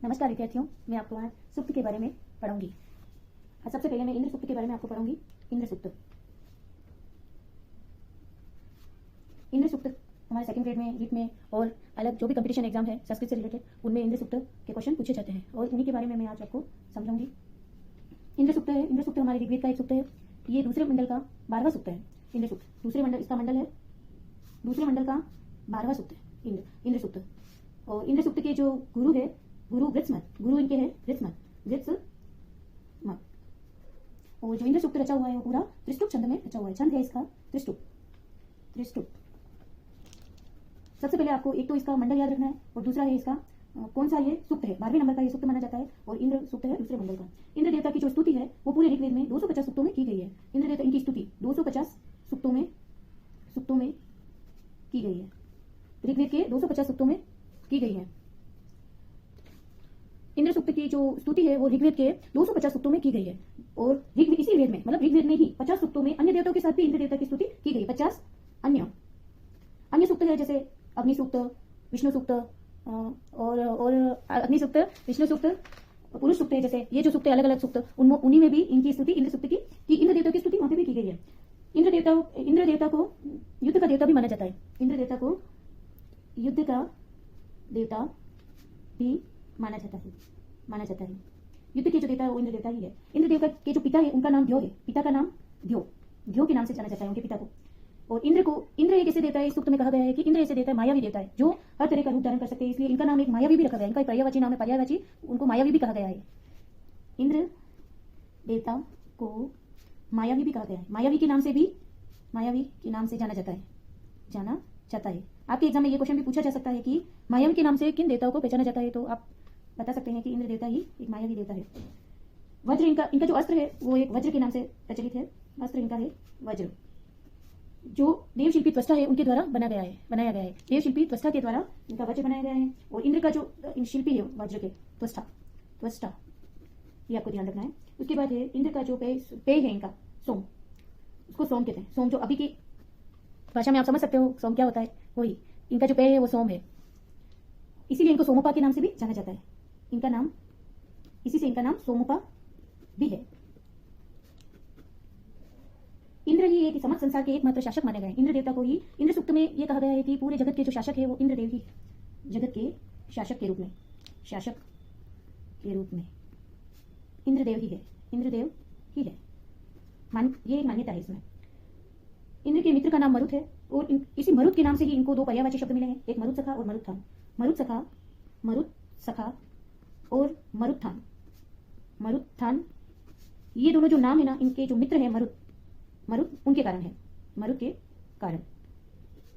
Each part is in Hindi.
नमस्कार विद्यार्थियों, मैं आपको आज सूक्त के बारे में पढ़ाऊंगी। सबसे पहले मैं इंद्र सूक्त के बारे में आपको पढ़ाऊंगी। इंद्र सूक्त हमारे सेकंड ग्रेड में, रीट में और अलग जो भी कंपटीशन एग्जाम है संस्कृत से रिलेटेड, उनमें इंद्र सूक्त के क्वेश्चन पूछे जाते हैं और उन्हीं के बारे में मैं आज आपको समझाऊंगी। इंद्र सूक्त हमारे ऋग्वेद का एक सूक्त है। ये दूसरे मंडल का 12वां सूक्त है। इंद्र सूक्त दूसरे मंडल, इसका मंडल है दूसरे मंडल का 12वां सूक्त है इंद्र सूक्त। और इंद्र सूक्त के जो गुरु है, गुरु इनके हैं वृत्समत। और जो इंद्र सूक्त रचा हुआ है वो पूरा त्रिष्टुप छंद में रचा हुआ है। छंद है इसका त्रिष्टुप। सबसे पहले आपको एक तो इसका मंडल याद रखना है और दूसरा है इसका कौन सा ये सूक्त है। 12वें नंबर का ये सूक्त माना जाता है और इंद्र सूक्त है दूसरे मंडल का। इंद्र देवता की जो स्तुति है वो पूरे ऋग्वेद में 250 सूक्तों में की गई है। इंद्र देवता इनकी स्तुति 250 सूक्तों में की गई है। ऋग्वेद के 250 सूक्तों में की गई है। इंद्र सूक्त की जो स्तुति है वो ऋग्वेद के 250 सूक्तों में की गई है और इसी वेद में, मतलब ऋग्वेद में ही 50 सूक्तों में अन्य देवताओं के साथ भी इंद्र देवता की स्तुति की गई। 50 अन्य सूक्त है, जैसे अग्नि सूक्त, विष्णु सूक्त और अग्नि सूक्त, विष्णु सूक्त, पुरुष सूक्त है। जैसे ये जो सूक्त है अलग अलग सूक्त, उन्हीं में भी इनकी स्तुति इंद्र सूक्त की इंद्र देवता की स्तुति वहां पे भी की गई है। इंद्र देवता को युद्ध का देवता भी माना जाता है। इंद्र देवता को युद्ध का देवता भी माना जाता है। युद्ध के जो देवता है वो इंद्र देवता ही है। इंद्र देवता के जो पिता है उनका नाम ध्यो है। पिता का नाम ध्यो के नाम से जाना जाता है उनके पिता को। और इंद्र एक ऐसे देवता है, इस सूक्त में कहा गया है कि इंद्र ऐसे देवता है, मायावी देवता है, जो हर तरह का रूप धारण कर सकते हैं। इसलिए इनका नाम एक मायावी भी रखा गया है। इनका एक पर्यायवाची नाम है, पर्यायवाची, उनको मायावी भी कहा गया है। इंद्र देवता को मायावी भी कहा गया है। मायावी के नाम से जाना जाता है। आपके एग्जाम में ये क्वेश्चन भी पूछा जा सकता है कि मायावी के नाम से किन देवताओं को पहचाना जाता है, तो आप बता सकते हैं कि इंद्र देवता ही एक मायावी देवता है। वज्र इनका जो अस्त्र है वो एक वज्र के नाम से प्रचलित है। अस्त्र इनका है वज्र, जो देवशिल्पी त्वष्टा है उनके द्वारा बनाया गया है। देवशिल्पी त्वष्टा के द्वारा इनका वज्र बनाया गया है। और इंद्र का जो शिल्पी है वज्र के त्वष्टा, ये आपको ध्यान रखना है। उसके बाद है इंद्र का जो पेय है इनका सोम, उसको सोम कहते हैं। सोम जो अभी की भाषा में आप समझ सकते हो सोम क्या होता है, वही इनका जो पेय है वो सोम है। इसीलिए इनको सोमोपा के नाम से भी जाना जाता है। इसी से इनका नाम सोमोपा भी है। इंद्र ही एक समस्त संसार के एकमात्र शासक माने गए। इंद्र देवता को ही इंद्र सूक्त में यह कहा गया है कि पूरे जगत के जो शासक है वो इंद्रदेव ही, जगत के शासक के रूप में इंद्रदेव ही है। ये मान्यता है इसमें। इंद्र के मित्र का नाम मरुत है और इसी मरुत के नाम से ही इनको दो पर्यायवाची शब्द मिले हैं, एक मरुत सखा और मरुत सखा और मरुत्थान। ये दोनों जो नाम है ना, इनके जो मित्र हैं मरुत उनके कारण है।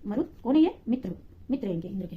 मरुत कौन है ये? मित्र है इनके, इंद्र के।